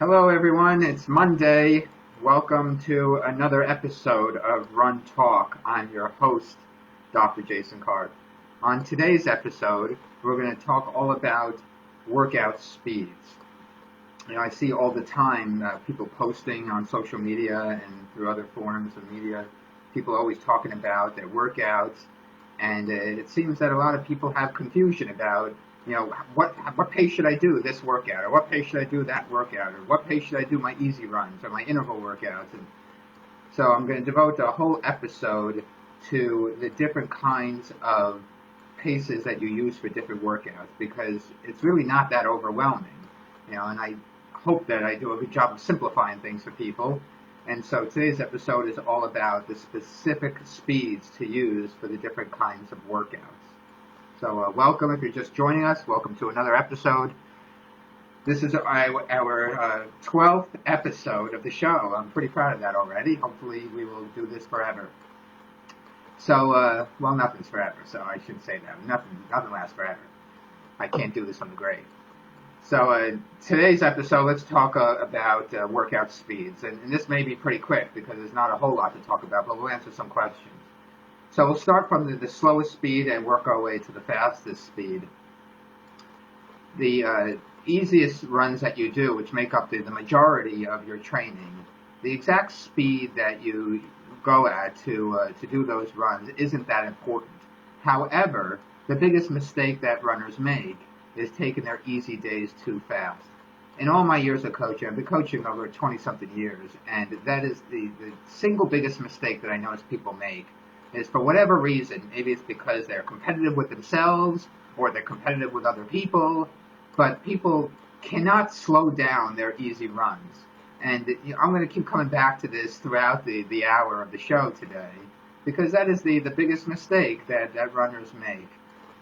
Hello everyone, it's Monday. Welcome to another episode of RUNTALK. I'm your host, Dr. Jason Karp. On today's episode, we're going to talk all about workout speeds. I see all the time people posting on social media and through other forms of media, people always talking about their workouts, and it seems that a lot of people have confusion about what pace should I do this workout, or what pace should I do that workout, or what pace should I do my easy runs or my interval workouts. And so I'm going to devote a whole episode to the different kinds of paces that you use for different workouts, because it's really not that overwhelming, and I hope that I do a good job of simplifying things for people. And so today's episode is all about the specific speeds to use for the different kinds of workouts. So welcome if you're just joining us. Welcome to another episode. This is our 12th episode of the show. I'm pretty proud of that already. Hopefully we will do this forever. So, nothing's forever, so I shouldn't say that. Nothing lasts forever. I can't do this on the grave. So today's episode, let's talk about workout speeds. And this may be pretty quick because there's not a whole lot to talk about, but we'll answer some questions. So we'll start from the slowest speed and work our way to the fastest speed. The easiest runs that you do, which make up the majority of your training, the exact speed that you go at to do those runs isn't that important. However, the biggest mistake that runners make is taking their easy days too fast. In all my years of coaching, I've been coaching over 20-something years, and that is the single biggest mistake that I notice people make. Is for whatever reason, maybe it's because they're competitive with themselves or they're competitive with other people, but people cannot slow down their easy runs. And I'm going to keep coming back to this throughout the hour of the show today, because that is the biggest mistake that runners make,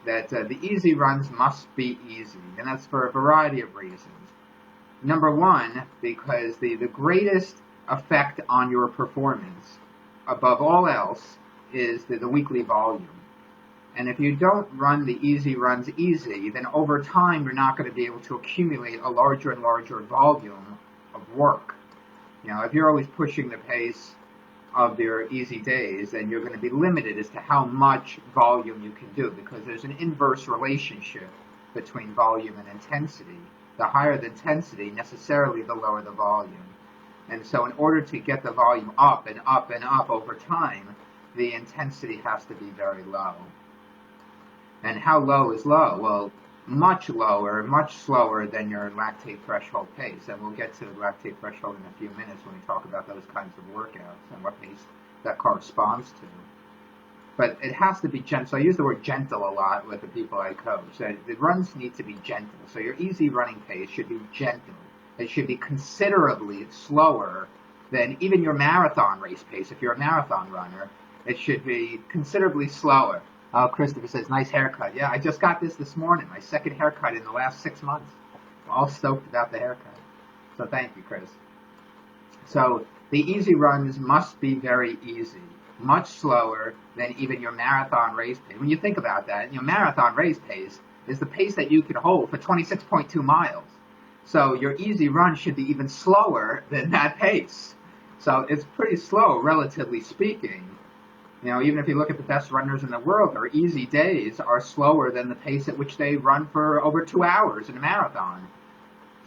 that the easy runs must be easy, and that's for a variety of reasons. Number one, because the greatest effect on your performance, above all else, is the weekly volume. And if you don't run the easy runs easy, then over time you're not going to be able to accumulate a larger and larger volume of work. If you're always pushing the pace of your easy days, then you're going to be limited as to how much volume you can do, because there's an inverse relationship between volume and intensity. The higher the intensity, necessarily the lower the volume. And so in order to get the volume up and up and up over time, the intensity has to be very low. And how low is low? Well, much lower, much slower than your lactate threshold pace. And we'll get to the lactate threshold in a few minutes when we talk about those kinds of workouts and what pace that corresponds to. But it has to be gentle. So I use the word gentle a lot with the people I coach. The runs need to be gentle. So your easy running pace should be gentle. It should be considerably slower than even your marathon race pace. If you're a marathon runner, it should be considerably slower. Oh, Christopher says, nice haircut. Yeah, I just got this morning. My second haircut in the last 6 months. I'm all stoked about the haircut. So thank you, Chris. So the easy runs must be very easy, much slower than even your marathon race pace. When you think about that, your marathon race pace is the pace that you can hold for 26.2 miles. So your easy run should be even slower than that pace. So it's pretty slow, relatively speaking. Even if you look at the best runners in the world, their easy days are slower than the pace at which they run for over 2 hours in a marathon.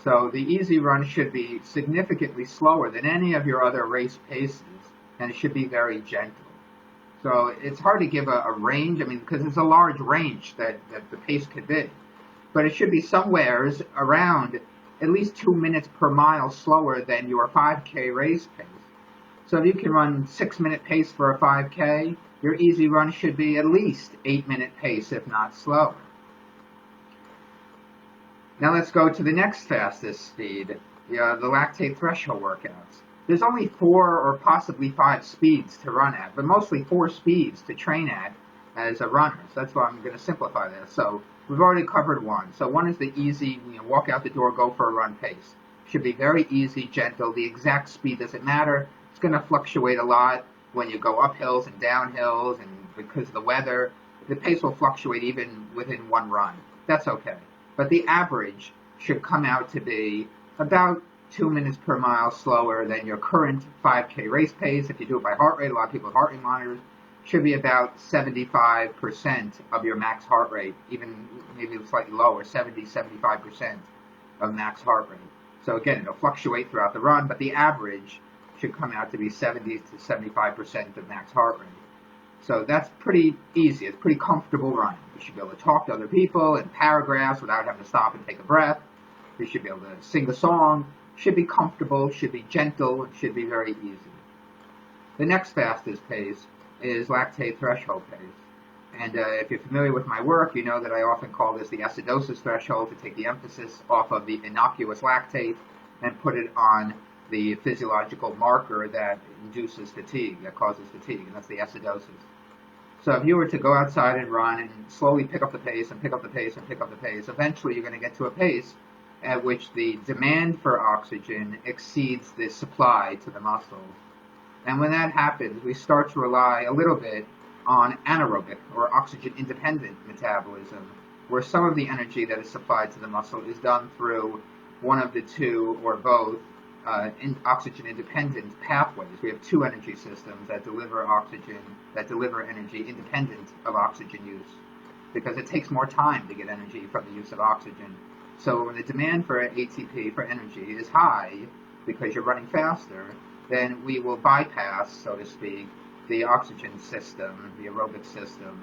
So the easy run should be significantly slower than any of your other race paces, and it should be very gentle. So it's hard to give a range, because there's a large range that the pace could be. But it should be somewheres around at least 2 minutes per mile slower than your 5K race pace. So if you can run 6-minute pace for a 5K, your easy run should be at least 8-minute pace, if not slower. Now let's go to the next fastest speed, the lactate threshold workouts. There's only 4 or possibly 5 speeds to run at, but mostly 4 speeds to train at as a runner. So that's why I'm going to simplify this. So we've already covered one. So one is the easy, walk out the door, go for a run pace. Should be very easy, gentle. The exact speed doesn't matter. It's going to fluctuate a lot when you go up hills and down hills, and because of the weather, the pace will fluctuate even within one run. That's okay. But the average should come out to be about 2 minutes per mile slower than your current 5K race pace. If you do it by heart rate, a lot of people with heart rate monitors, should be about 75% of your max heart rate, even maybe slightly lower, 75% of max heart rate. So again, it'll fluctuate throughout the run, but the average should come out to be 70 to 75% of max heart rate. So that's pretty easy. It's pretty comfortable running. You should be able to talk to other people in paragraphs without having to stop and take a breath. You should be able to sing a song. Should be comfortable, should be gentle, and should be very easy. The next fastest pace is lactate threshold pace. And if you're familiar with my work, you know that I often call this the acidosis threshold to take the emphasis off of the innocuous lactate and put it on the physiological marker that induces fatigue, that causes fatigue, and that's the acidosis. So if you were to go outside and run and slowly pick up the pace and pick up the pace and pick up the pace, eventually you're going to get to a pace at which the demand for oxygen exceeds the supply to the muscles. And when that happens, we start to rely a little bit on anaerobic or oxygen-independent metabolism, where some of the energy that is supplied to the muscle is done through one of the two or both oxygen-independent pathways. We have two energy systems that deliver oxygen, that deliver energy independent of oxygen use, because it takes more time to get energy from the use of oxygen. So when the demand for ATP, for energy, is high, because you're running faster, then we will bypass, so to speak, the oxygen system, the aerobic system,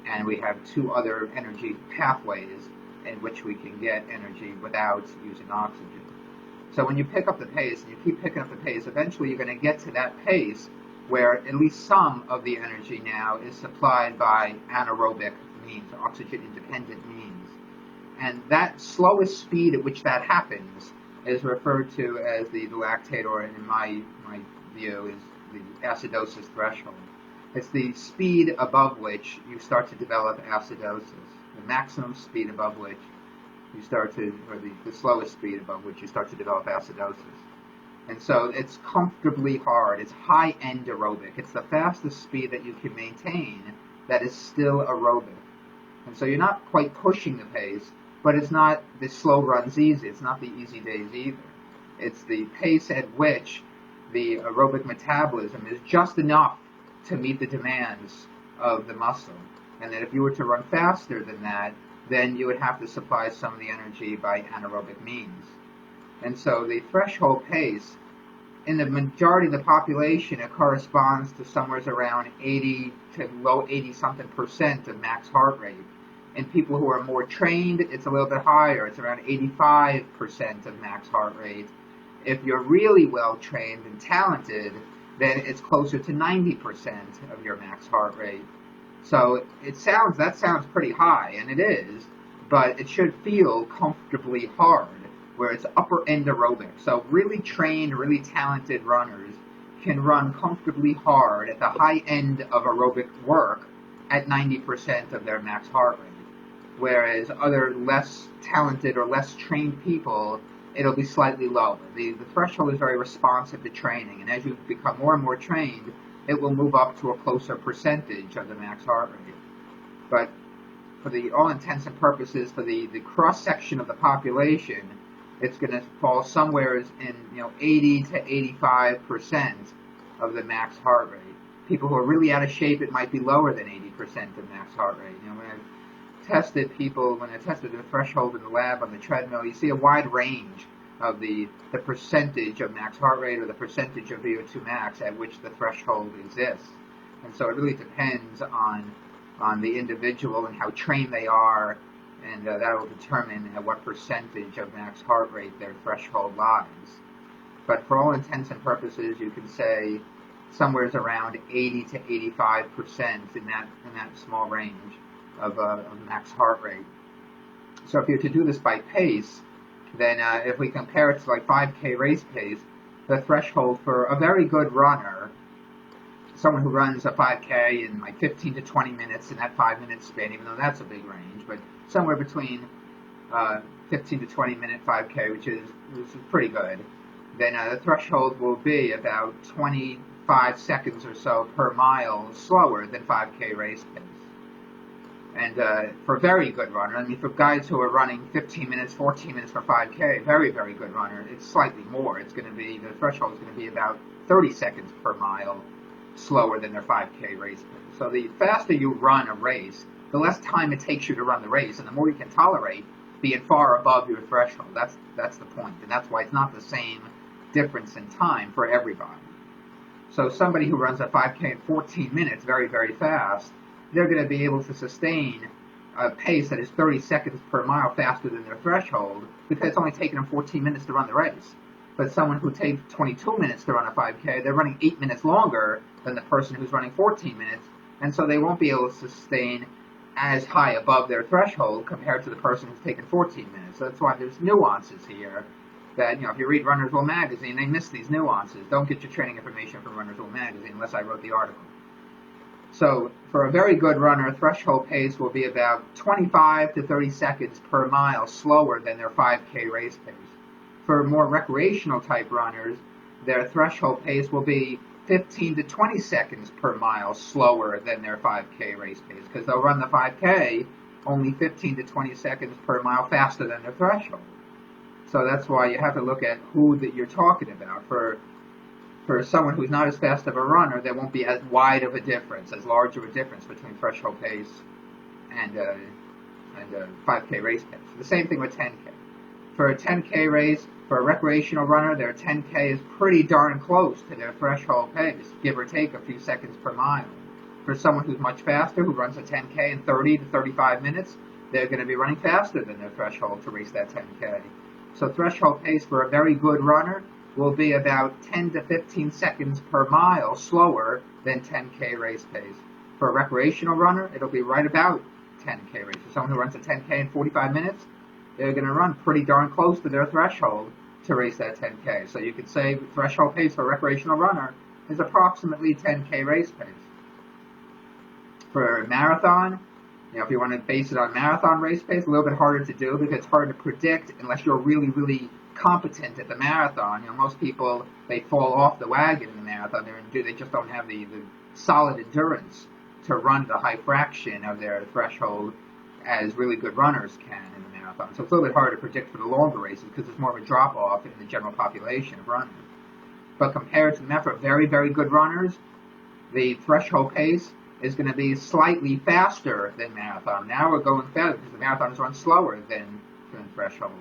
and we have two other energy pathways in which we can get energy without using oxygen. So when you pick up the pace, and you keep picking up the pace, eventually you're going to get to that pace where at least some of the energy now is supplied by anaerobic means, oxygen-independent means. And that slowest speed at which that happens is referred to as the lactate, or in my view, is the acidosis threshold. It's the speed above which you start to develop acidosis, the maximum speed above which you start to, or the slowest speed above which you start to develop acidosis. And so it's comfortably hard. It's high-end aerobic. It's the fastest speed that you can maintain that is still aerobic. And so you're not quite pushing the pace, but it's not the slow runs easy. It's not the easy days either. It's the pace at which the aerobic metabolism is just enough to meet the demands of the muscle. And that if you were to run faster than that, then you would have to supply some of the energy by anaerobic means. And so the threshold pace, in the majority of the population, it corresponds to somewhere around 80 to low 80-something% of max heart rate. In people who are more trained, it's a little bit higher. It's around 85% of max heart rate. If you're really well trained and talented, then it's closer to 90% of your max heart rate. So that sounds pretty high, and it is, but it should feel comfortably hard, where it's upper end aerobic. So really trained, really talented runners can run comfortably hard at the high end of aerobic work at 90% of their max heart rate. Whereas other less talented or less trained people, it'll be slightly lower. The threshold is very responsive to training, and as you become more and more trained, it will move up to a closer percentage of the max heart rate. But for all intents and purposes, for the cross-section of the population, it's going to fall somewhere in 80 to 85% of the max heart rate. People who are really out of shape, it might be lower than 80% of max heart rate. When I tested the threshold in the lab on the treadmill, you see a wide range of the percentage of max heart rate or the percentage of Vo2 max at which the threshold exists. And so it really depends on the individual and how trained they are, and that will determine at what percentage of max heart rate their threshold lies. But for all intents and purposes, you can say somewhere around 80 to 85% in that small range of max heart rate. So if you're to do this by pace, then if we compare it to like 5K race pace, the threshold for a very good runner, someone who runs a 5K in like 15 to 20 minutes in that 5-minute span, even though that's a big range, but somewhere between 15 to 20 minute 5K, which is pretty good, then the threshold will be about 25 seconds or so per mile slower than 5K race pace. And for a very good runner, I mean, for guys who are running 15 minutes, 14 minutes for 5K, very, very good runner, it's slightly more. It's going to be, the threshold is going to be about 30 seconds per mile slower than their 5K race pace. So the faster you run a race, the less time it takes you to run the race, and the more you can tolerate being far above your threshold. That's the point, and that's why it's not the same difference in time for everybody. So somebody who runs a 5K in 14 minutes, very, very fast, they're going to be able to sustain a pace that is 30 seconds per mile faster than their threshold because it's only taken them 14 minutes to run the race. But someone who takes 22 minutes to run a 5K, they're running 8 minutes longer than the person who's running 14 minutes, and so they won't be able to sustain as high above their threshold compared to the person who's taken 14 minutes. So that's why there's nuances here that, if you read Runner's World magazine, they miss these nuances. Don't get your training information from Runner's World magazine unless I wrote the article. So for a very good runner, threshold pace will be about 25 to 30 seconds per mile slower than their 5K race pace. For more recreational type runners, their threshold pace will be 15 to 20 seconds per mile slower than their 5K race pace because they'll run the 5K only 15 to 20 seconds per mile faster than their threshold. So that's why you have to look at who that you're talking about. For someone who's not as fast of a runner, there won't be as wide of a difference, as large of a difference between threshold pace and 5K race pace. The same thing with 10K. For a 10K race, for a recreational runner, their 10K is pretty darn close to their threshold pace, give or take a few seconds per mile. For someone who's much faster, who runs a 10K in 30 to 35 minutes, they're going to be running faster than their threshold to race that 10K. So threshold pace for a very good runner will be about 10 to 15 seconds per mile slower than 10K race pace. For a recreational runner, it'll be right about 10K race. For someone who runs a 10K in 45 minutes, they're going to run pretty darn close to their threshold to race that 10K. So you could say threshold pace for a recreational runner is approximately 10K race pace. For a marathon, if you want to base it on marathon race pace, a little bit harder to do because it's hard to predict unless you're really, really competent at the marathon. Most people, they fall off the wagon in the marathon. They just don't have the solid endurance to run the high fraction of their threshold as really good runners can in the marathon. So it's a little bit harder to predict for the longer races because there's more of a drop-off in the general population of runners. But compared to the for very, very good runners, the threshold pace is going to be slightly faster than marathon. Now we're going faster because the marathons run slower than threshold.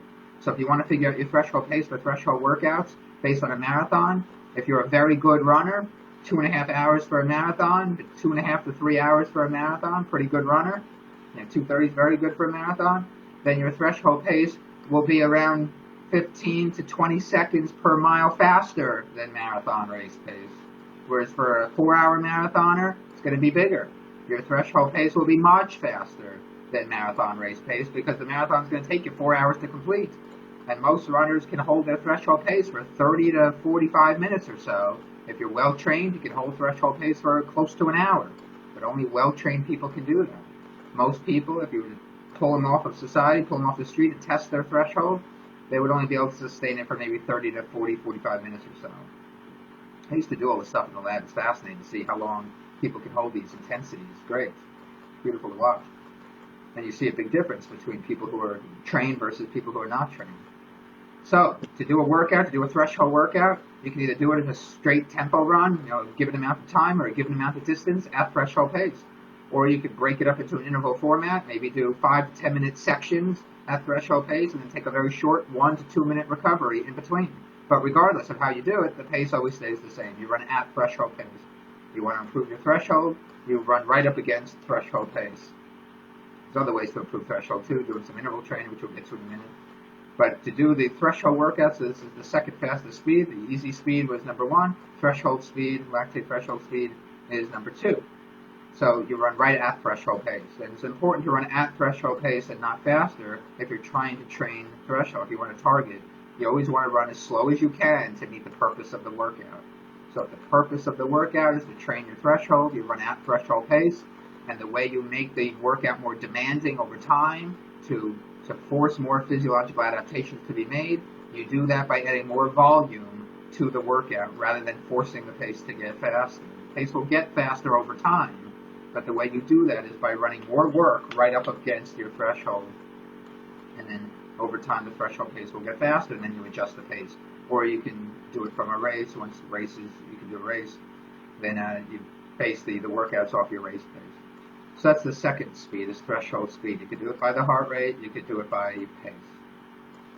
So if you want to figure out your threshold pace for threshold workouts based on a marathon, if you're a very good runner, 2.5 hours for a marathon, 2.5 to 3 hours for a marathon, pretty good runner. 2:30 is very good for a marathon. Then your threshold pace will be around 15 to 20 seconds per mile faster than marathon race pace. Whereas for a 4-hour marathoner, it's going to be bigger. Your threshold pace will be much faster than marathon race pace because the marathon is going to take you 4 hours to complete. And most runners can hold their threshold pace for 30 to 45 minutes or so. If you're well-trained, you can hold threshold pace for close to an hour. But only well-trained people can do that. Most people, if you were to pull them off of society, pull them off the street and test their threshold, they would only be able to sustain it for maybe 30 to 40, 45 minutes or so. I used to do all this stuff in the lab. It's fascinating to see how long people can hold these intensities. It's great. It's beautiful to watch. And you see a big difference between people who are trained versus people who are not trained. So, to do a workout, to do a threshold workout, you can either do it in a straight tempo run, a given amount of time or a given amount of distance at threshold pace. Or you could break it up into an interval format, maybe do 5 to 10 minute sections at threshold pace and then take a very short 1 to 2 minute recovery in between. But regardless of how you do it, the pace always stays the same. You run at threshold pace. You want to improve your threshold, you run right up against threshold pace. There's other ways to improve threshold too, doing some interval training, which we'll get to in a minute. But to do the threshold workouts, this is the second fastest speed. The easy speed was number 1. Threshold speed, lactate threshold speed, is number 2. So you run right at threshold pace. And it's important to run at threshold pace and not faster if you're trying to train threshold. If you want to target, you always want to run as slow as you can to meet the purpose of the workout. So if the purpose of the workout is to train your threshold, you run at threshold pace. And the way you make the workout more demanding over time to force more physiological adaptations to be made, you do that by adding more volume to the workout rather than forcing the pace to get faster. The pace will get faster over time, But the way you do that is by running more work right up against your threshold. And then over time, the threshold pace will get faster, and then you adjust the pace. Or you can do it from a race. Once the race is, you can do a race. Then you base the workouts off your race pace. So that's the second speed, is threshold speed. You could do it by the heart rate. You could do it by pace.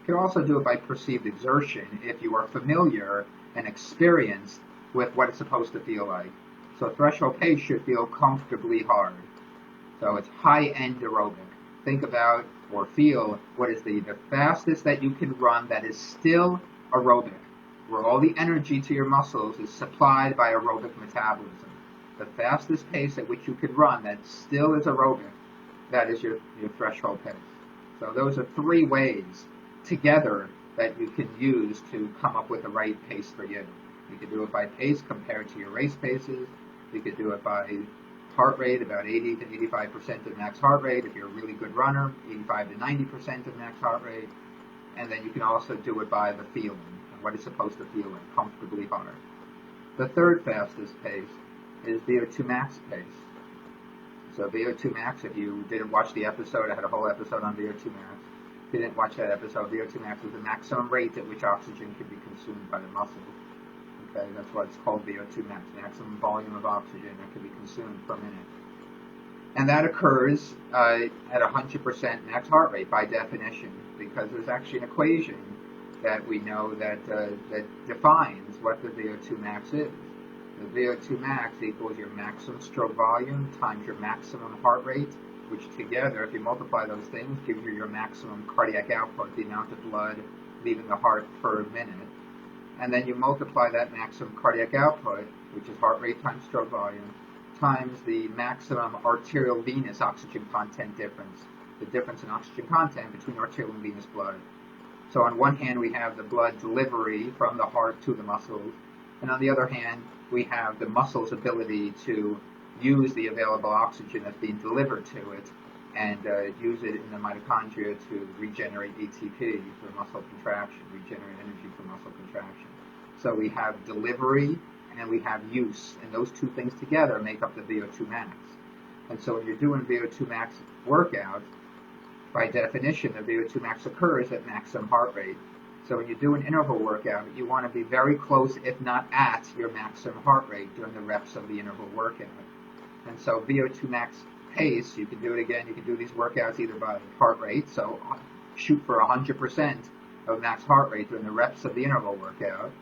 You can also do it by perceived exertion if you are familiar and experienced with what it's supposed to feel like. So threshold pace should feel comfortably hard. So it's high-end aerobic. Think about or feel what is the fastest that you can run that is still aerobic, where all the energy to your muscles is supplied by aerobic metabolism. The fastest pace at which you can run that still is aerobic, that is your threshold pace. So those are three ways together that you can use to come up with the right pace for you. You can do it by pace compared to your race paces. You could do it by heart rate, about 80 to 85% of max heart rate. If you're a really good runner, 85 to 90% of max heart rate. And then you can also do it by the feeling, and what it's supposed to feel like, comfortably hard. The third fastest pace is Vo2 Max pace. So Vo2 Max, if you didn't watch the episode, I had a whole episode on Vo2 Max. If you didn't watch that episode, Vo2 Max is the maximum rate at which oxygen can be consumed by the muscle. Okay, that's why it's called Vo2 Max, maximum volume of oxygen that can be consumed per minute. And that occurs at 100% max heart rate by definition, because there's actually an equation that we know that defines what the Vo2 max is. The Vo2 max equals your maximum stroke volume times your maximum heart rate, which together, if you multiply those things, gives you your maximum cardiac output, the amount of blood leaving the heart per minute. And then you multiply that maximum cardiac output, which is heart rate times stroke volume, times the maximum arterial venous oxygen content difference, the difference in oxygen content between arterial and venous blood. So on one hand, we have the blood delivery from the heart to the muscles, and on the other hand, we have the muscle's ability to use the available oxygen that's being delivered to it and use it in the mitochondria to regenerate ATP for muscle contraction, regenerate energy for muscle contraction. So we have delivery and we have use, and those two things together make up the Vo2 max. And so when you're doing Vo2 max workout, by definition, the Vo2 max occurs at maximum heart rate. So when you do an interval workout, you want to be very close, if not at, your maximum heart rate during the reps of the interval workout. And so Vo2 max pace, you can do it again, you can do these workouts either by heart rate, so shoot for 100% of max heart rate during the reps of the interval workout,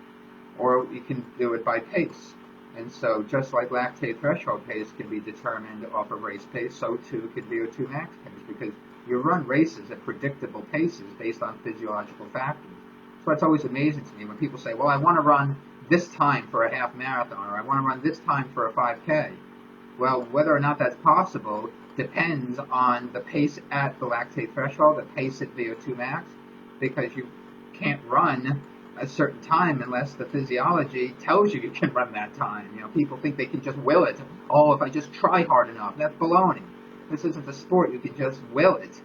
or you can do it by pace. And so just like lactate threshold pace can be determined off of race pace, so too can Vo2 max pace, because you run races at predictable paces based on physiological factors. So it's always amazing to me when people say, well, I want to run this time for a half marathon, or I want to run this time for a 5K. Well, whether or not that's possible depends on the pace at the lactate threshold, the pace at Vo2 max, because you can't run a certain time unless the physiology tells you can run that time. You know, people think they can just will it. Oh, if I just try hard enough. That's baloney. This isn't a sport. You can just will it.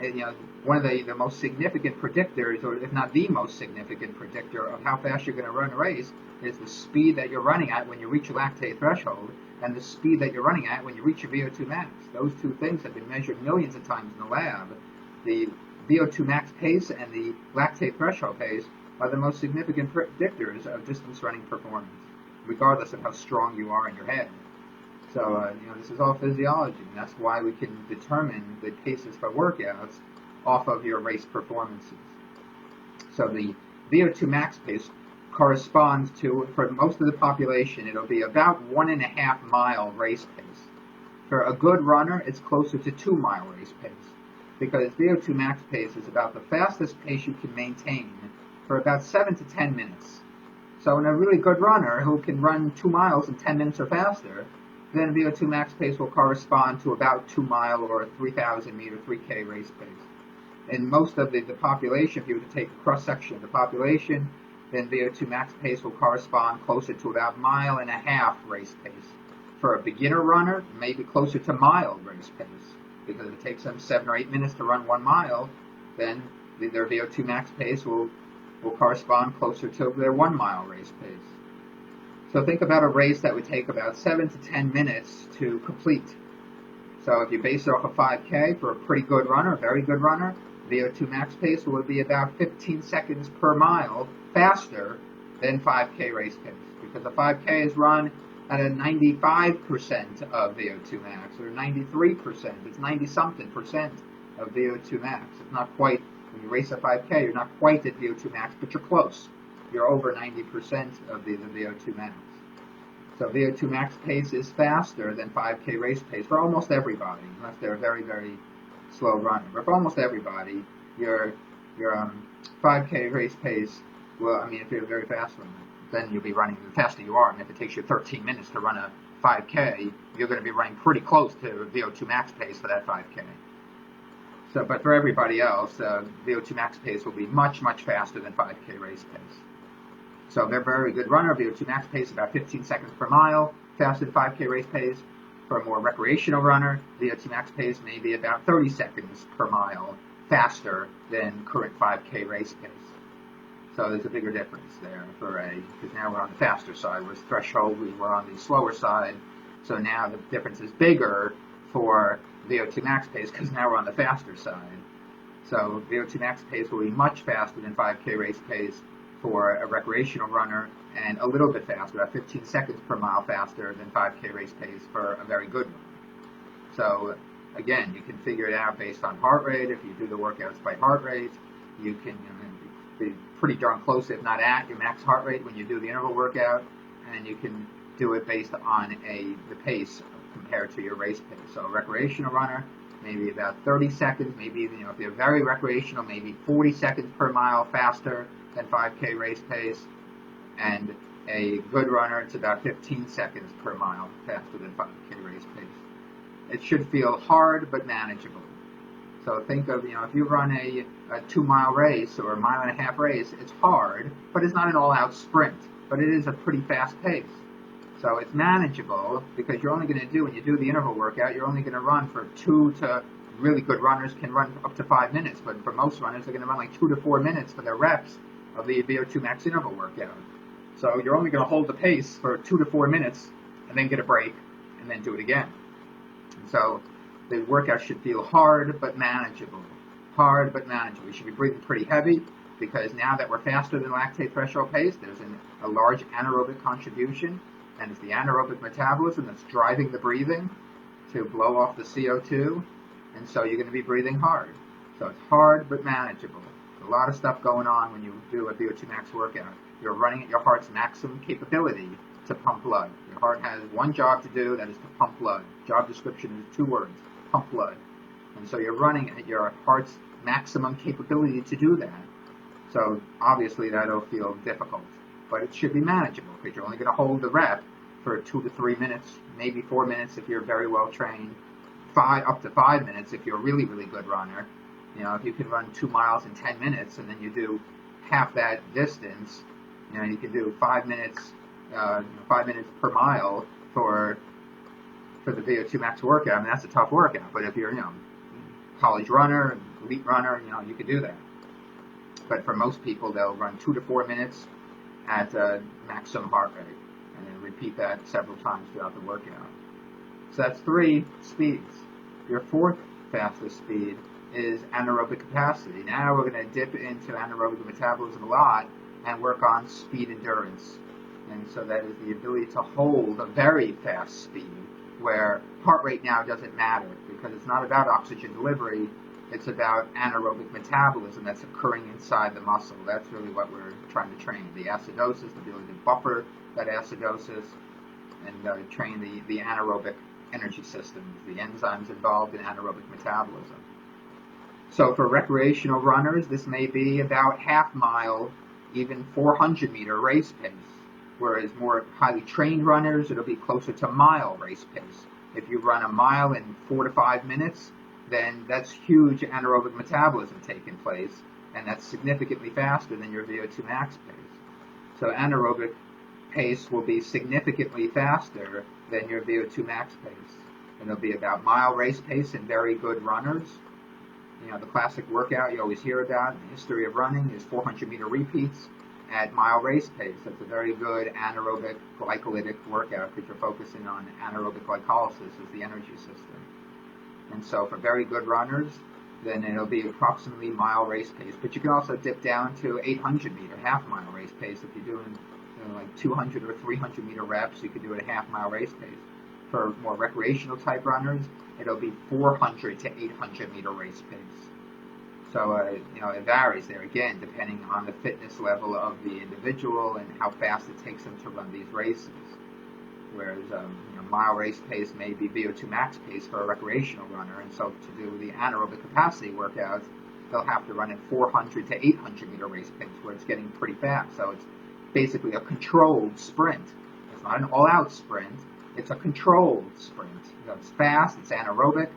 And, you know, one of the most significant predictors, or if not the most significant predictor of how fast you're going to run a race, is the speed that you're running at when you reach your lactate threshold and the speed that you're running at when you reach your Vo2 max. Those two things have been measured millions of times in the lab. The Vo2 max pace and the lactate threshold pace are the most significant predictors of distance running performance, regardless of how strong you are in your head. So, you know, this is all physiology, and that's why we can determine the paces for workouts off of your race performances. So the Vo2 max pace corresponds to, for most of the population, it'll be about 1.5 mile race pace. For a good runner, it's closer to 2 mile race pace, because Vo2 max pace is about the fastest pace you can maintain for about 7 to 10 minutes. So in a really good runner who can run 2 miles in 10 minutes or faster, then Vo2 max pace will correspond to about 2 mile or 3,000 meter 3K race pace. In most of the population, if you were to take a cross-section of the population, then Vo2 max pace will correspond closer to about 1.5 mile race pace. For a beginner runner, maybe closer to mile race pace, because if it takes them 7 or 8 minutes to run 1 mile, then their Vo2 max pace will correspond closer to their 1 mile race pace. So think about a race that would take about 7 to 10 minutes to complete. So if you base it off a 5K for a pretty good runner, a very good runner, VO2 max pace will be about 15 seconds per mile faster than 5K race pace, because a 5K is run at a 95% of VO2 max, or 93%. It's 90-something% of VO2 max. It's not quite, when you race a 5K, you're not quite at VO2 max, but you're close. You're over 90% of the VO2 max. So VO2 max pace is faster than 5K race pace for almost everybody, unless they're a very, very slow runner. But for almost everybody, your 5K race pace, well, I mean, if you're a very fast runner, then you'll be running, the faster you are. And if it takes you 13 minutes to run a 5K, you're going to be running pretty close to VO2 max pace for that 5K. So, but for everybody else, VO2 max pace will be much, much faster than 5K race pace. So they're a very good runner. VO2 max pace about 15 seconds per mile, faster than 5K race pace. For a more recreational runner, VO2 max pace may be about 30 seconds per mile faster than current 5K race pace. So there's a bigger difference there because now we're on the faster side. With threshold, we were on the slower side. So now the difference is bigger for VO2 max pace because now we're on the faster side. So VO2 max pace will be much faster than 5K race pace for a recreational runner, and a little bit faster, about 15 seconds per mile faster than 5K race pace for a very good runner. So again, you can figure it out based on heart rate. If you do the workouts by heart rate, you can be pretty darn close, if not at, your max heart rate when you do the interval workout, and you can do it based on the pace compared to your race pace. So a recreational runner, maybe about 30 seconds, maybe even, if you're very recreational, maybe 40 seconds per mile faster than 5K race pace, and a good runner, it's about 15 seconds per mile faster than 5K race pace. It should feel hard but manageable. So think of, if you run a 2-mile race or a 1.5-mile race, it's hard, but it's not an all-out sprint, but it is a pretty fast pace. So it's manageable because you're only going to do, when you do the interval workout, you're only going to run for 2 to, really good runners can run up to 5 minutes, but for most runners, they're going to run like 2 to 4 minutes for their reps of the VO2 max interval workout. So you're only going to hold the pace for 2 to 4 minutes and then get a break and then do it again. And so the workout should feel hard but manageable. Hard but manageable. You should be breathing pretty heavy because now that we're faster than lactate threshold pace, there's a large anaerobic contribution, and it's the anaerobic metabolism that's driving the breathing to blow off the CO2, and so you're going to be breathing hard. So it's hard but manageable. A lot of stuff going on when you do a VO2 max workout. You're running at your heart's maximum capability to pump blood. Your heart has one job to do, that is to pump blood. Job description is 2 words, pump blood. And so you're running at your heart's maximum capability to do that. So obviously that'll feel difficult, but it should be manageable because you're only going to hold the rep for 2 to 3 minutes, maybe 4 minutes if you're very well trained, up to 5 minutes if you're a really, really good runner. If you can run 2 miles in 10 minutes and then you do half that distance, you can do 5 minutes, 5 minutes per mile for the VO2 max workout. I mean, that's a tough workout, but if you're, college runner, elite runner, you can do that. But for most people, they'll run 2 to 4 minutes at maximum heart rate and then repeat that several times throughout the workout. So that's 3 speeds. Your 4th fastest speed is anaerobic capacity. Now we're going to dip into anaerobic metabolism a lot and work on speed endurance. And so that is the ability to hold a very fast speed where heart rate now doesn't matter because it's not about oxygen delivery, it's about anaerobic metabolism that's occurring inside the muscle. That's really what we're trying to train. The acidosis, the ability to buffer that acidosis and train the anaerobic energy systems, the enzymes involved in anaerobic metabolism. So for recreational runners, this may be about half-mile, even 400-meter race pace, whereas more highly trained runners, it'll be closer to mile race pace. If you run a mile in 4 to 5 minutes, then that's huge anaerobic metabolism taking place, and that's significantly faster than your VO2 max pace. So anaerobic pace will be significantly faster than your VO2 max pace. And it'll be about mile race pace in very good runners. The classic workout you always hear about in the history of running is 400-meter repeats at mile race pace. That's a very good anaerobic glycolytic workout because you're focusing on anaerobic glycolysis as the energy system. And so for very good runners, then it'll be approximately mile race pace. But you can also dip down to 800 meter, half mile race pace. If you're doing like 200 or 300 meter reps, you can do it at half mile race pace. For more recreational type runners, it'll be 400 to 800 meter race pace. So, it varies there again, depending on the fitness level of the individual and how fast it takes them to run these races. Whereas, mile race pace may be Vo2 Max pace for a recreational runner, and so to do the anaerobic capacity workouts, they'll have to run at 400 to 800 meter race pace, where it's getting pretty fast. So it's basically a controlled sprint. It's not an all-out sprint. It's a controlled sprint. It's fast, it's anaerobic,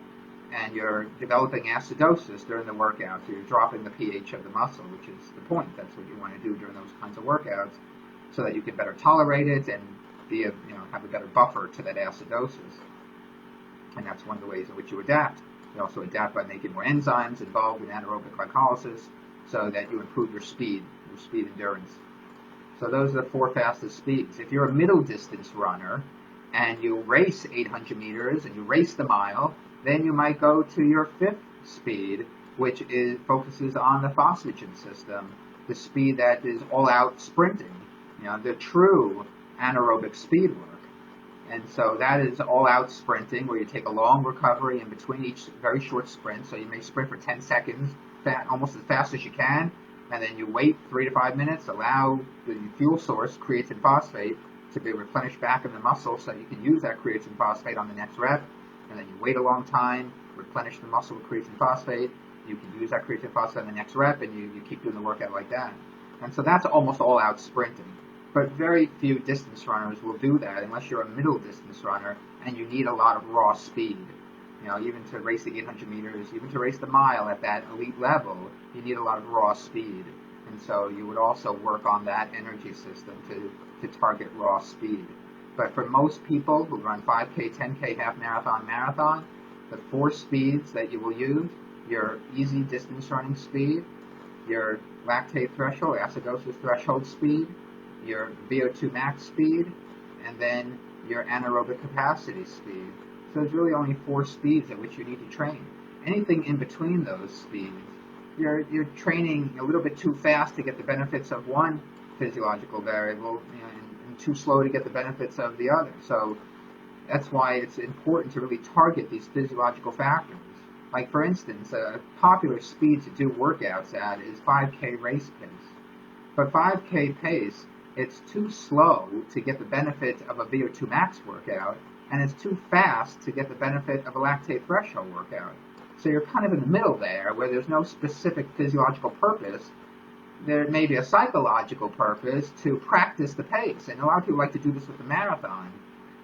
and you're developing acidosis during the workout. So you're dropping the pH of the muscle, which is the point. That's what you want to do during those kinds of workouts, so that you can better tolerate it and have a better buffer to that acidosis. And that's one of the ways in which you adapt. You also adapt by making more enzymes involved in anaerobic glycolysis, so that you improve your speed endurance. So those are the 4 fastest speeds. If you're a middle distance runner and you race 800 meters and you race the mile, then you might go to your 5th speed, which focuses on the phosphagen system, the speed that is all-out sprinting, the true anaerobic speed work. And so that is all-out sprinting, where you take a long recovery in between each very short sprint. So you may sprint for 10 seconds, almost as fast as you can, and then you wait 3 to 5 minutes, allow the fuel source, creatine phosphate, to be replenished back in the muscle so that you can use that creatine phosphate on the next rep. And then you wait a long time, replenish the muscle with creatine phosphate. You can use that creatine phosphate on the next rep, and you keep doing the workout like that. And so that's almost all-out sprinting. But very few distance runners will do that unless you're a middle distance runner and you need a lot of raw speed. Even to race the 800 meters, even to race the mile at that elite level, you need a lot of raw speed. And so you would also work on that energy system to target raw speed. But for most people who run 5K, 10K, half marathon, the 4 speeds that you will use, your easy distance running speed, your lactate threshold, acidosis threshold speed, your Vo2 max speed, and then your anaerobic capacity speed. So there's really only 4 speeds at which you need to train. Anything in between those speeds, you're training a little bit too fast to get the benefits of one physiological variable, and too slow to get the benefits of the other. So that's why it's important to really target these physiological factors. Like, for instance, a popular speed to do workouts at is 5K race pace. But 5K pace, it's too slow to get the benefit of a Vo2 max workout, and it's too fast to get the benefit of a lactate threshold workout. So you're kind of in the middle there, where there's no specific physiological purpose. There may be a psychological purpose to practice the pace, and a lot of people like to do this with the marathon.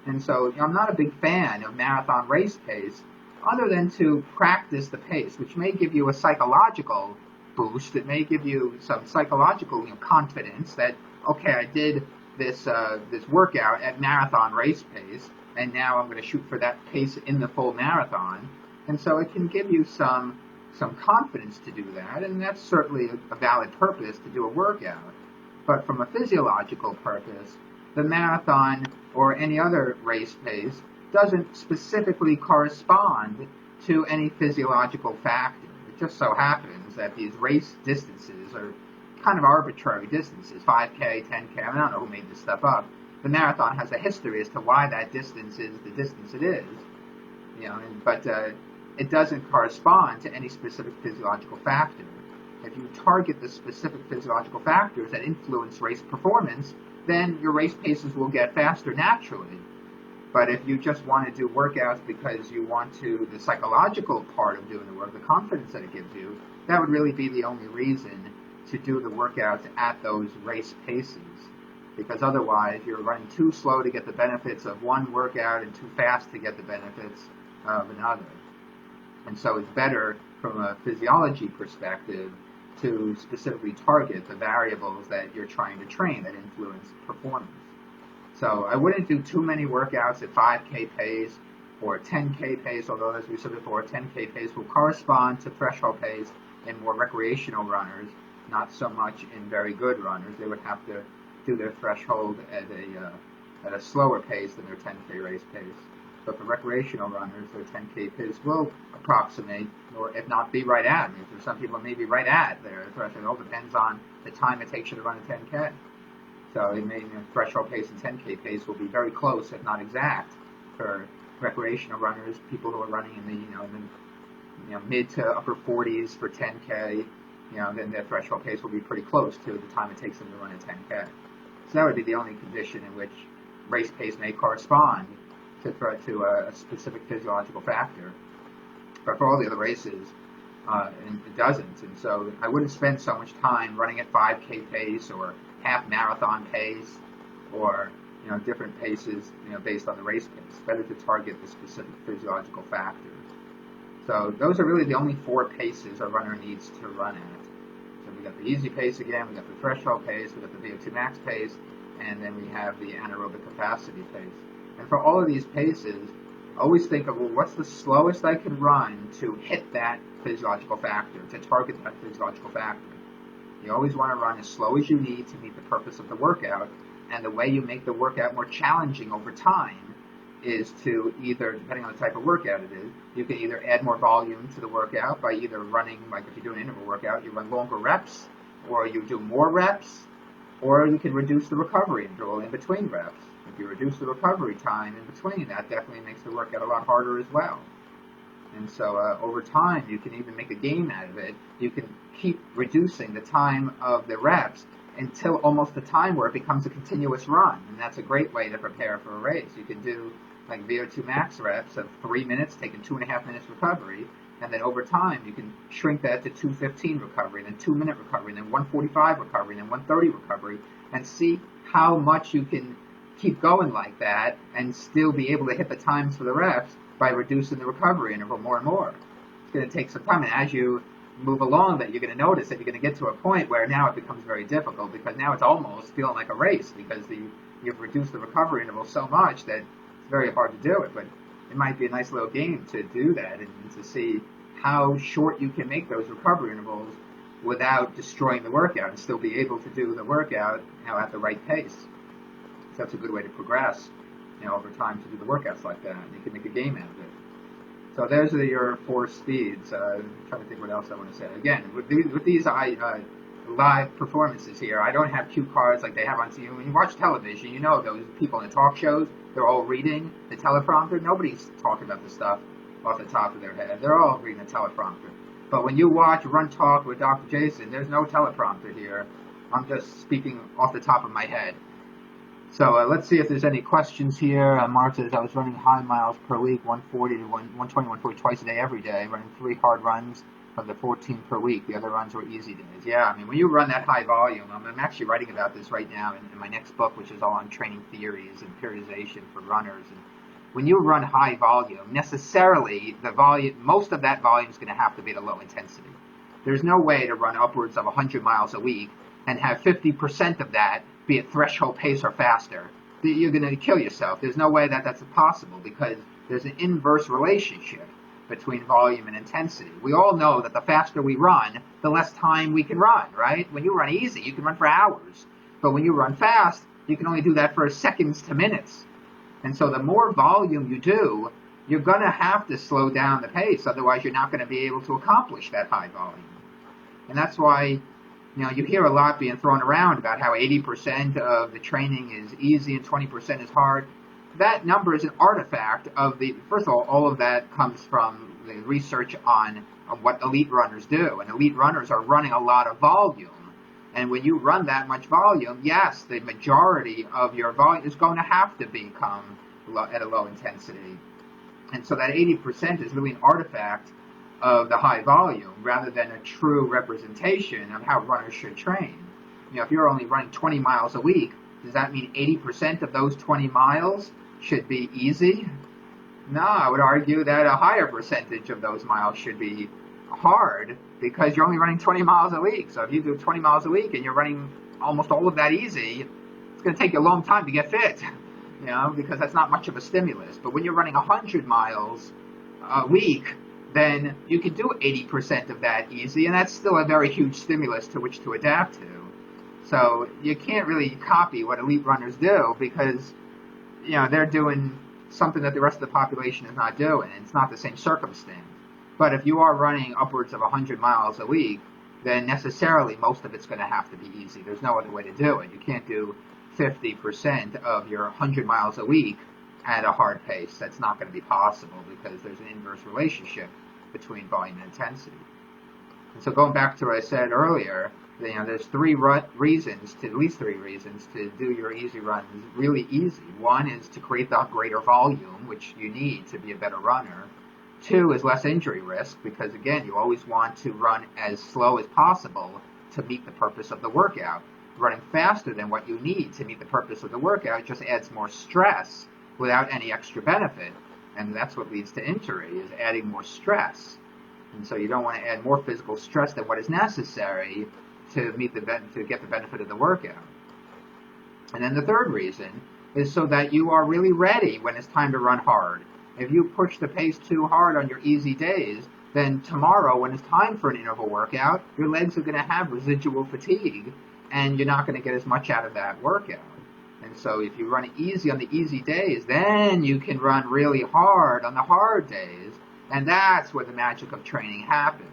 And so I'm not a big fan of marathon race pace, other than to practice the pace, which may give you a psychological boost. It may give you some psychological confidence that, okay, I did this workout at marathon race pace, and now I'm going to shoot for that pace in the full marathon. And so it can give you some confidence to do that, and that's certainly a valid purpose to do a workout. But from a physiological purpose, the marathon or any other race pace doesn't specifically correspond to any physiological factor. It just so happens that these race distances are kind of arbitrary distances, 5K, 10K, I don't know who made this stuff up. The marathon has a history as to why that distance is the distance it is, but it doesn't correspond to any specific physiological factor. If you target the specific physiological factors that influence race performance, then your race paces will get faster naturally. But if you just want to do workouts because you want the psychological part of doing the work, the confidence that it gives you, that would really be the only reason to do the workouts at those race paces. Because otherwise, you're running too slow to get the benefits of one workout and too fast to get the benefits of another. And so it's better from a physiology perspective to specifically target the variables that you're trying to train that influence performance. So I wouldn't do too many workouts at 5K pace or 10K pace, although as we said before, 10K pace will correspond to threshold pace in more recreational runners, not so much in very good runners. They would have to do their threshold at a slower pace than their 10K race pace. But for recreational runners, their 10K pace will approximate, or if not be right at. I mean, for some people, it may be right at their threshold. It all depends on the time it takes you to run a 10K. So it may, threshold pace and 10K pace will be very close, if not exact, for recreational runners, people who are running in the mid to upper 40s for 10K. Then their threshold pace will be pretty close to the time it takes them to run a 10K. So that would be the only condition in which race pace may correspond to a specific physiological factor. But for all the other races, it doesn't. And so I wouldn't spend so much time running at 5K pace or half marathon pace or different paces based on the race pace. Better to target the specific physiological factors. So those are really the only 4 paces a runner needs to run at. So we got the easy pace again, we got the threshold pace, we got the Vo2 Max pace, and then we have the anaerobic capacity pace. And for all of these paces, always think of, well, what's the slowest I can run to hit that physiological factor, to target that physiological factor. You always want to run as slow as you need to meet the purpose of the workout, and the way you make the workout more challenging over time is to either, depending on the type of workout it is, you can either add more volume to the workout by either running, like if you do an interval workout, you run longer reps, or you do more reps, or you can reduce the recovery interval in between reps. If you reduce the recovery time in between, that definitely makes the workout a lot harder as well. And so over time, you can even make a game out of it. You can keep reducing the time of the reps until almost the time where it becomes a continuous run. And that's a great way to prepare for a race. You can do like Vo2 Max reps of 3 minutes, taking 2.5 minutes recovery. And then over time, you can shrink that to 2:15 recovery, then 2-minute recovery, then 1:45 recovery, then 1:30 recovery, and see how much you can keep going like that and still be able to hit the times for the reps by reducing the recovery interval more and more. It's going to take some time, and as you move along that, you're going to notice that you're going to get to a point where now it becomes very difficult, because now it's almost feeling like a race, because you've reduced the recovery interval so much that it's very hard to do it. But it might be a nice little game to do that and to see how short you can make those recovery intervals without destroying the workout and still be able to do the workout at the right pace. So that's a good way to progress over time, to do the workouts like that. You can make a game out of it. So those are your 4 speeds. I'm trying to think what else I want to say. Again, with these live performances here, I don't have cue cards like they have on TV. When you watch television, those people in the talk shows, they're all reading the teleprompter. Nobody's talking about the stuff off the top of their head. They're all reading the teleprompter. But when you watch RUNTALK with Dr. Jason, there's no teleprompter here. I'm just speaking off the top of my head. So let's see if there's any questions here. Mark says, I was running high miles per week, 140 to 120, 140 twice a day every day, running 3 hard runs of the 14 per week. The other runs were easy days. Yeah, I mean, when you run that high volume, I'm actually writing about this right now in my next book, which is all on training theories and periodization for runners. And when you run high volume, necessarily most of that volume is going to have to be at a low intensity. There's no way to run upwards of 100 miles a week and have 50% of that be at threshold pace or faster. You're going to kill yourself. There's no way that that's possible, because there's an inverse relationship between volume and intensity. We all know that the faster we run, the less time we can run, right? When you run easy, you can run for hours. But when you run fast, you can only do that for seconds to minutes. And so the more volume you do, you're going to have to slow down the pace. Otherwise, you're not going to be able to accomplish that high volume. And that's why you hear a lot being thrown around about how 80% of the training is easy and 20% is hard. That number is an artifact of first of all of that comes from the research on what elite runners do. And elite runners are running a lot of volume. And when you run that much volume, yes, the majority of your volume is going to have to become at a low intensity. And so that 80% is really an artifact of the high volume rather than a true representation of how runners should train. If you're only running 20 miles a week, does that mean 80% of those 20 miles should be easy? No, I would argue that a higher percentage of those miles should be hard, because you're only running 20 miles a week. So if you do 20 miles a week and you're running almost all of that easy, it's going to take you a long time to get fit, because that's not much of a stimulus. But when you're running 100 miles a week, then you can do 80% of that easy, and that's still a very huge stimulus to which to adapt to. So you can't really copy what elite runners do, because they're doing something that the rest of the population is not doing. It's not the same circumstance. But if you are running upwards of 100 miles a week, then necessarily most of it's going to have to be easy. There's no other way to do it. You can't do 50% of your 100 miles a week at a hard pace. That's not going to be possible because there's an inverse relationship between volume and intensity. And so going back to what I said earlier, there's at least three reasons to do your easy runs really easy. One is to create the greater volume, which you need to be a better runner. Two is less injury risk, because again, you always want to run as slow as possible to meet the purpose of the workout. Running faster than what you need to meet the purpose of the workout just adds more stress without any extra benefit. And that's what leads to injury, is adding more stress. And so you don't want to add more physical stress than what is necessary to get the benefit of the workout. And then the third reason is so that you are really ready when it's time to run hard. If you push the pace too hard on your easy days, then tomorrow when it's time for an interval workout, your legs are going to have residual fatigue and you're not going to get as much out of that workout. And so if you run easy on the easy days, then you can run really hard on the hard days. And that's where the magic of training happens.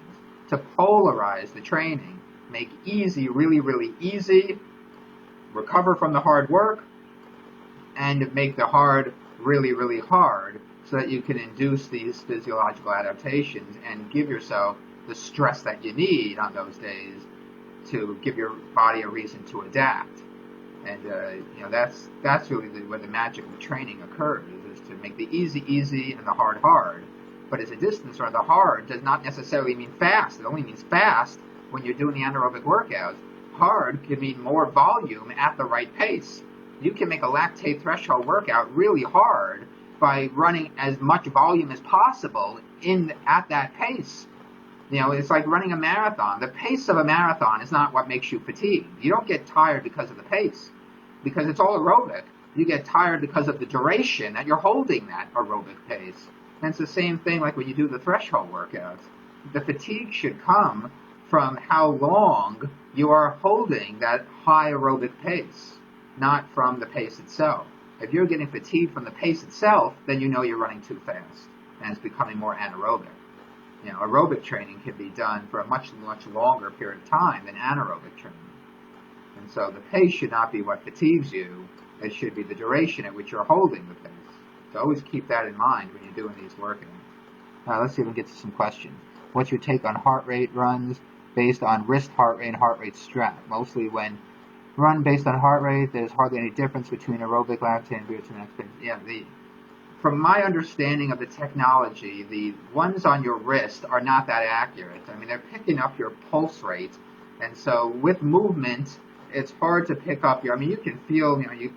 To polarize the training, make easy really, really easy, recover from the hard work, and make the hard really, really hard so that you can induce these physiological adaptations and give yourself the stress that you need on those days to give your body a reason to adapt. And that's really where the magic of training occurs, is to make the easy easy and the hard hard. But as a distance runner, the hard does not necessarily mean fast. It only means fast when you're doing the anaerobic workouts. Hard can mean more volume at the right pace. You can make a lactate threshold workout really hard by running as much volume as possible at that pace. It's like running a marathon. The pace of a marathon is not what makes you fatigued. You don't get tired because of the pace, because it's all aerobic. You get tired because of the duration that you're holding that aerobic pace. And it's the same thing like when you do the threshold workouts. The fatigue should come from how long you are holding that high aerobic pace, not from the pace itself. If you're getting fatigued from the pace itself, then you know you're running too fast, and it's becoming more anaerobic. Aerobic training can be done for a much, much longer period of time than anaerobic training. And so the pace should not be what fatigues you. It should be the duration at which you're holding the pace. So always keep that in mind when you're doing these workouts. Let's see if we can get to some questions. What's your take on heart rate runs based on wrist heart rate and heart rate strap? Mostly when run based on heart rate, there's hardly any difference between aerobic lactate and Vo2 Max Test. From my understanding of the technology, the ones on your wrist are not that accurate. I mean, they're picking up your pulse rate. And so with movement, it's hard to pick up you can feel, you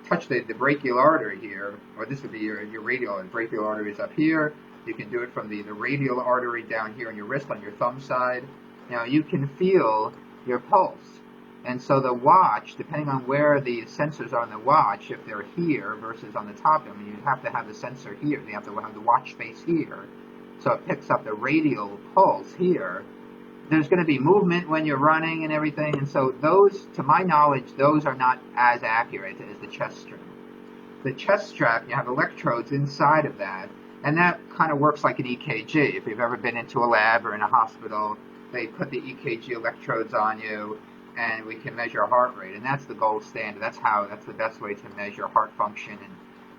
touch the brachial artery here, or this would be your radial, and brachial artery is up here. You can do it from the radial artery down here on your wrist, on your thumb side. You can feel your pulse. And so the watch, depending on where the sensors are on the watch, if they're here versus on the top, you have to have the sensor here. You have to have the watch face here. So it picks up the radial pulse here. There's going to be movement when you're running and everything. And so those, to my knowledge, those are not as accurate as the chest strap. The chest strap, you have electrodes inside of that. And that kind of works like an EKG. If you've ever been into a lab or in a hospital, they put the EKG electrodes on you, and we can measure heart rate, and that's the gold standard. That's the best way to measure heart function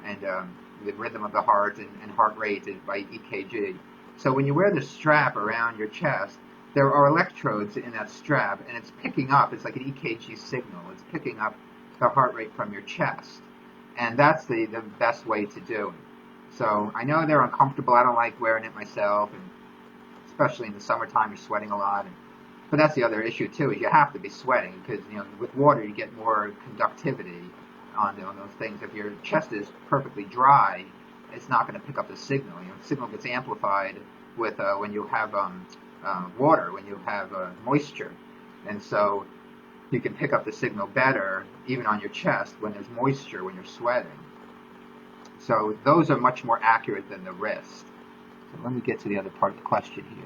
and the rhythm of the heart and heart rate is by EKG. So when you wear the strap around your chest, there are electrodes in that strap, and it's picking up. It's like an EKG signal. It's picking up the heart rate from your chest, and that's the best way to do it. So I know they're uncomfortable. I don't like wearing it myself, and especially in the summertime, you're sweating a lot. But that's the other issue too, is you have to be sweating because with water you get more conductivity on those things. If your chest is perfectly dry, it's not going to pick up the signal. The signal gets amplified with when you have water, when you have moisture, and so you can pick up the signal better even on your chest when there's moisture, when you're sweating. So those are much more accurate than the wrist. So let me get to the other part of the question here.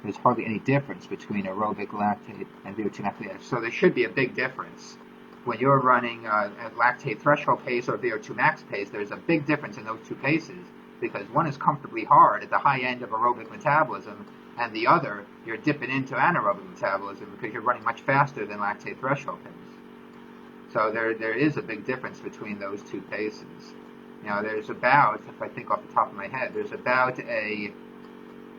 There's hardly any difference between aerobic lactate and Vo2 Max Test. So there should be a big difference. when you're running at lactate threshold pace or Vo2 max pace, there's a big difference in those two paces, because one is comfortably hard at the high end of aerobic metabolism, and the other, you're dipping into anaerobic metabolism because you're running much faster than lactate threshold pace. So there is a big difference between those two paces. There's about, if I think off the top of my head, there's about a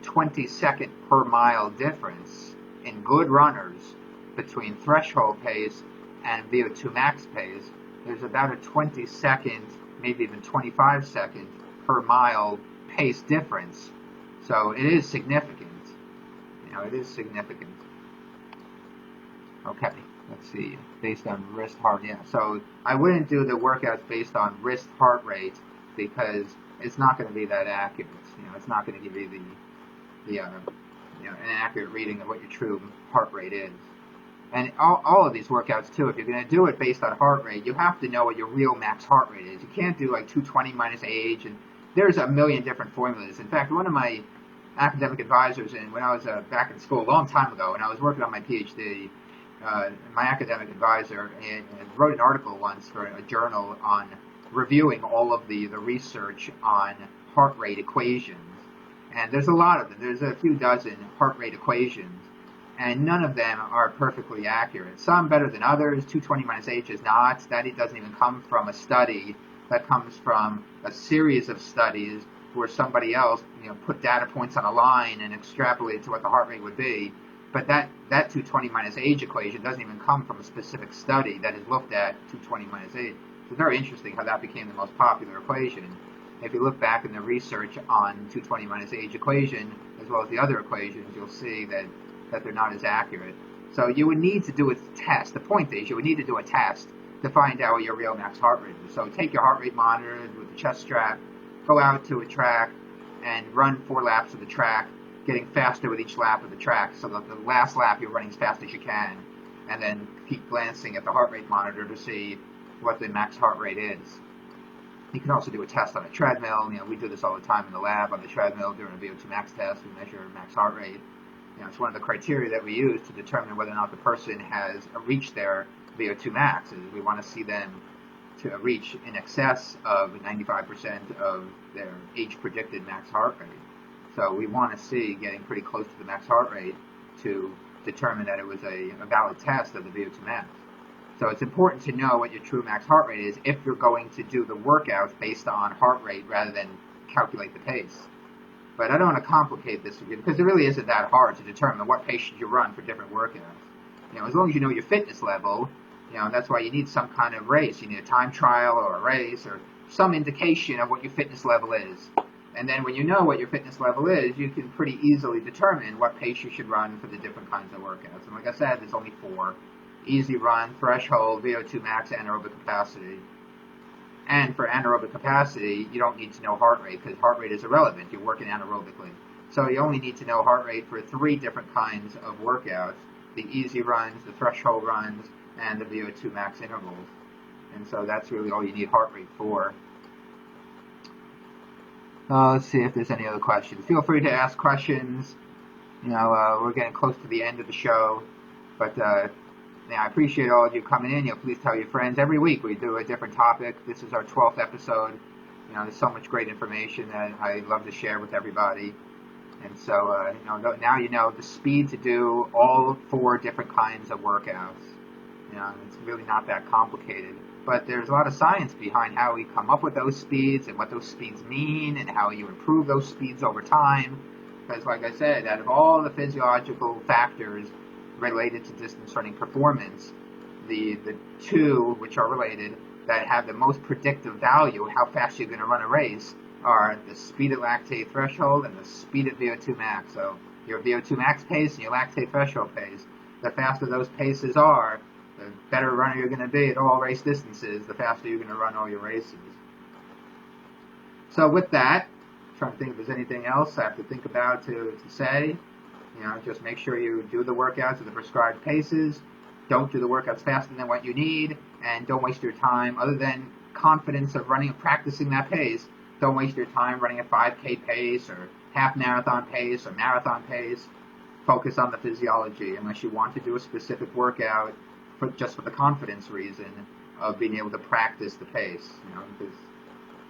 20-second per mile difference in good runners between threshold pace and Vo2 max pace. There's about a 20-second, maybe even 25-second per mile pace difference. So it is significant. It is significant. Okay, let's see. Based on wrist heart, So I wouldn't do the workouts based on wrist heart rate, because it's not going to be that accurate. It's not going to give you an accurate reading of what your true heart rate is. And all of these workouts too, if you're going to do it based on heart rate, you have to know what your real max heart rate is. You can't do like 220 minus age, and there's a million different formulas. In fact, one of my academic advisors, and when I was back in school a long time ago, when I was working on my PhD, my academic advisor and wrote an article once for a journal on reviewing all of the research on heart rate equations. And there's a lot of them. There's a few dozen heart rate equations, and none of them are perfectly accurate. Some better than others. 220 minus age is not. That it doesn't even come from a study. That comes from a series of studies where somebody else, put data points on a line and extrapolated to what the heart rate would be. But that 220 minus age equation doesn't even come from a specific study that has looked at 220 minus age. It's very interesting how that became the most popular equation. If you look back in the research on 220 minus age equation, as well as the other equations, you'll see that they're not as accurate. So you would need to do a test. The point is, you would need to do a test to find out what your real max heart rate is. So take your heart rate monitor with the chest strap, go out to a track, and run 4 laps of the track, getting faster with each lap of the track, so that the last lap you're running as fast as you can, and then keep glancing at the heart rate monitor to see what the max heart rate is. You can also do a test on a treadmill. We do this all the time in the lab on the treadmill during a Vo2 Max Test. We measure max heart rate. It's one of the criteria that we use to determine whether or not the person has reached their Vo2 max. We want to see them to reach in excess of 95% of their age-predicted max heart rate. So we want to see getting pretty close to the max heart rate to determine that it was a valid test of the Vo2 max. So it's important to know what your true max heart rate is if you're going to do the workouts based on heart rate rather than calculate the pace. But I don't want to complicate this with you, because it really isn't that hard to determine what pace should you run for different workouts. As long as you know your fitness level, that's why you need some kind of race. You need a time trial or a race or some indication of what your fitness level is. And then when you know what your fitness level is, you can pretty easily determine what pace you should run for the different kinds of workouts. And like I said, there's only 4. Easy run, threshold, Vo2 max, anaerobic capacity. And for anaerobic capacity, you don't need to know heart rate, because heart rate is irrelevant. You're working anaerobically. So you only need to know heart rate for 3 different kinds of workouts: the easy runs, the threshold runs, and the Vo2 max intervals. And so that's really all you need heart rate for. Let's see if there's any other questions. Feel free to ask questions. We're getting close to the end of the show, but I appreciate all of you coming in. Please tell your friends. Every week we do a different topic. This is our 12th episode. There's so much great information that I love to share with everybody. And so, now you know the speed to do all 4 different kinds of workouts. It's really not that complicated. But there's a lot of science behind how we come up with those speeds and what those speeds mean and how you improve those speeds over time. Because like I said, out of all the physiological factors related to distance running performance, the 2 which are related that have the most predictive value, how fast you're going to run a race, are the speed at lactate threshold and the speed at Vo2 max. So your Vo2 max pace and your lactate threshold pace. The faster those paces are, the better runner you're going to be at all race distances, the faster you're going to run all your races. So with that, I'm trying to think if there's anything else I have to think about to say. Just make sure you do the workouts at the prescribed paces. Don't do the workouts faster than what you need, and don't waste your time, other than confidence of running and practicing that pace. Don't waste your time running a 5K pace or half marathon pace or marathon pace. Focus on the physiology. Unless you want to do a specific workout just for the confidence reason of being able to practice the pace, because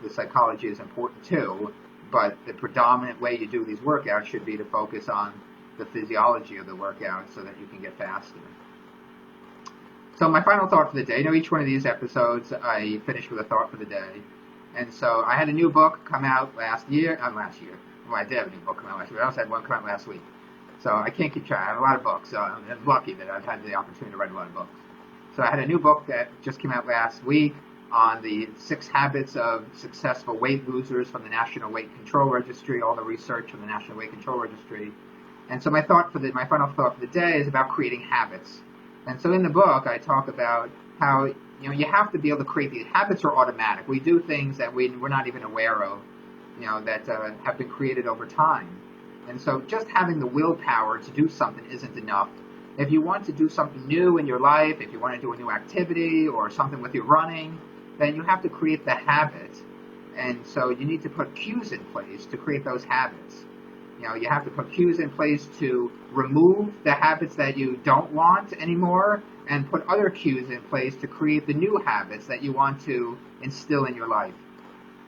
the psychology is important too, but the predominant way you do these workouts should be to focus on the physiology of the workout so that you can get faster. So my final thought for the day, each one of these episodes I finish with a thought for the day. And so I had a new book come out last year. Well, I did have a new book come out last year. I also had one come out last week. So I can't keep track. I have a lot of books. So I'm lucky that I've had the opportunity to write a lot of books. So I had a new book that just came out last week on the 6 habits of successful weight losers from the National Weight Control Registry, all the research from the National Weight Control Registry. And so my final thought for the day is about creating habits. And so in the book, I talk about how you have to be able to create these habits. Are automatic. We do things that we're not even aware of, that have been created over time. And so just having the willpower to do something isn't enough. If you want to do something new in your life, if you want to do a new activity or something with your running, then you have to create the habit. And so you need to put cues in place to create those habits. You have to put cues in place to remove the habits that you don't want anymore and put other cues in place to create the new habits that you want to instill in your life.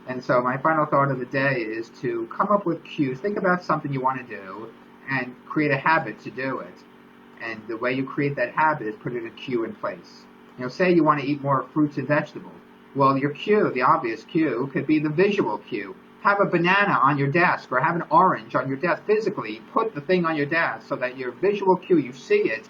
And so my final thought of the day is to come up with cues. Think about something you want to do and create a habit to do it. And the way you create that habit is putting a cue in place. Say you want to eat more fruits and vegetables. Well, your cue, the obvious cue, could be the visual cue. Have a banana on your desk or have an orange on your desk. Physically, put the thing on your desk so that your visual cue, you see it,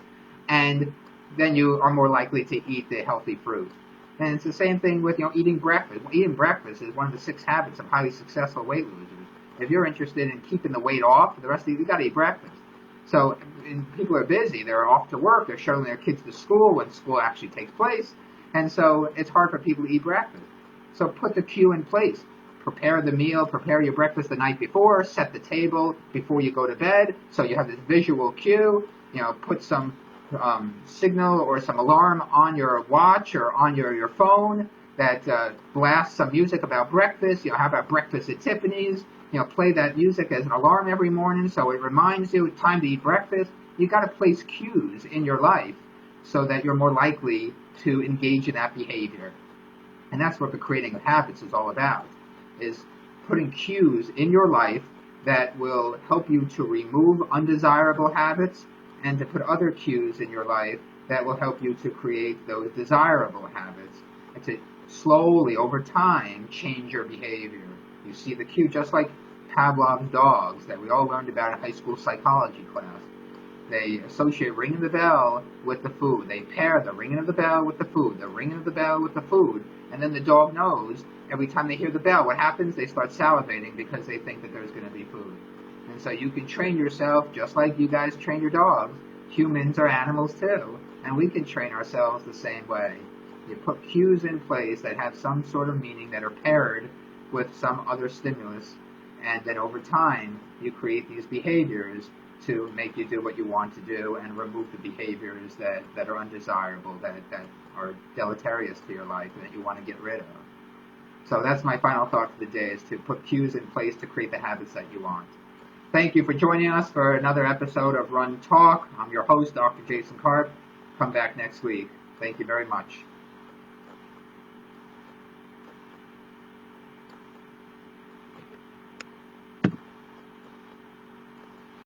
and then you are more likely to eat the healthy fruit. And it's the same thing with eating breakfast. Eating breakfast is one of the 6 habits of highly successful weight losers. If you're interested in keeping the weight off for the rest of you got to eat breakfast. So people are busy. They're off to work. They're shuttling their kids to school when school actually takes place. And so it's hard for people to eat breakfast. So put the cue in place. Prepare the meal, prepare your breakfast the night before, set the table before you go to bed, so you have this visual cue. Put some signal or some alarm on your watch or on your phone that blasts some music about breakfast. How about breakfast at Tiffany's? Play that music as an alarm every morning so it reminds you it's time to eat breakfast. You got to place cues in your life so that you're more likely to engage in that behavior. And that's what the creating of habits is all about, is putting cues in your life that will help you to remove undesirable habits and to put other cues in your life that will help you to create those desirable habits and to slowly, over time, change your behavior. You see the cue, just like Pavlov's dogs that we all learned about in high school psychology class. They associate ringing the bell with the food. They pair the ringing of the bell with the food, the ringing of the bell with the food, and then the dog knows every time they hear the bell, what happens? They start salivating because they think that there's going to be food. And so you can train yourself just like you guys train your dogs. Humans are animals too, and we can train ourselves the same way. You put cues in place that have some sort of meaning that are paired with some other stimulus, and then over time you create these behaviors to make you do what you want to do and remove the behaviors that are undesirable, that are deleterious to your life and that you want to get rid of. So that's my final thought for the day, is to put cues in place to create the habits that you want. Thank you for joining us for another episode of Run Talk. I'm your host, Dr. Jason Karp. Come back next week. Thank you very much.